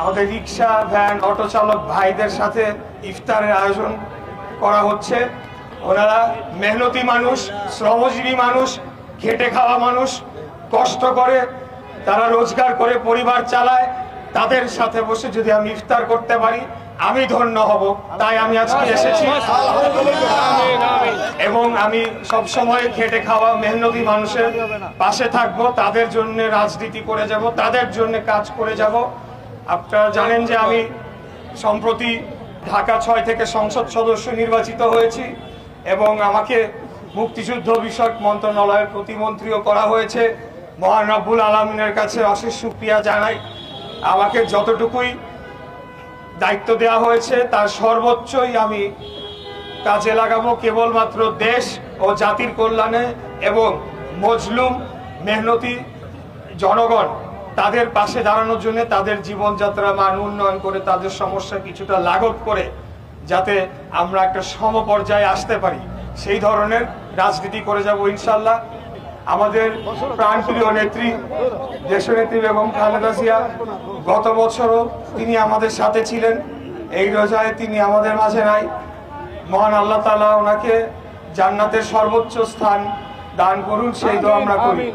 আমাদের rickshaw van auto চালক ভাইদের সাথে ইফতারের আয়োজন করা হচ্ছে। ওনারা মেহনতি মানুষ, শ্রমজীবী মানুষ, খেটে খাওয়া মানুষ, কষ্ট করে তারা রোজগার করে পরিবার চালায়। তাদের সাথে বসে যদি আমি ইফতার করতে পারি আমি ধন্য হব। তাই আমি আজকে এসেছি এবং আমি সব সময় খেটে খাওয়া মেহনতি মানুষের পাশে থাকব, তাদের জন্য রাজনীতি করে যাব, তাদের জন্য কাজ করে যাব। আপনারা জানেন যে আমি সম্প্রতি ঢাকা 6 থেকে সংসদ সদস্য নির্বাচিত হয়েছি এবং আমাকে মুক্তিযুদ্ধ বিষয়ক মন্ত্রণালয়ের প্রতিমন্ত্রীও করা হয়েছে। মহান রব্বুল আলামিনের কাছে অশেষ শুকরিয়া জানাই। আমাকে যতটুকুই দায়িত্ব দেওয়া হয়েছে তার সর্বোচ্চই আমি কাজে লাগাবো কেবলমাত্র দেশ ও জাতির কল্যাণে এবং মজলুম মেহনতি জনগণ তাদের পাশে দাঁড়ানোর জন্য, তাদের জীবনযাত্রা মান উন্নয়ন করে, তাদের সমস্যা কিছুটা লাঘব করে যাতে আমরা একটা সমপর্যায়ে আসতে পারি সেই ধরনের রাজনীতি করে যাব ইনশাল্লাহ। আমাদের প্রাণপ্রিয় নেত্রী দেশনেত্রী বেগম খালেদা জিয়া গত বছরও তিনি আমাদের সাথে ছিলেন, এই রোজায় তিনি আমাদের মাঝে নাই। মহান আল্লাহ তাআলা ওনাকে জান্নাতের সর্বোচ্চ স্থান দান করুন, সেই দোয়া আমরা করি।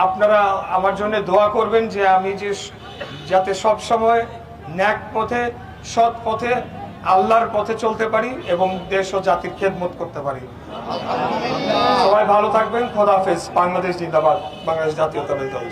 আপনারা আমার জন্য দোয়া করবেন যে আমি যাতে সব সময় ন্যাক পথে, সৎ পথে, আল্লাহর পথে চলতে পারি এবং দেশ ও জাতির খেদমত করতে পারি। সবাই ভালো থাকবেন। খোদা হাফেজ। বাংলাদেশ জিন্দাবাদ। বাংলাদেশ জাতীয়তাবাদী দল।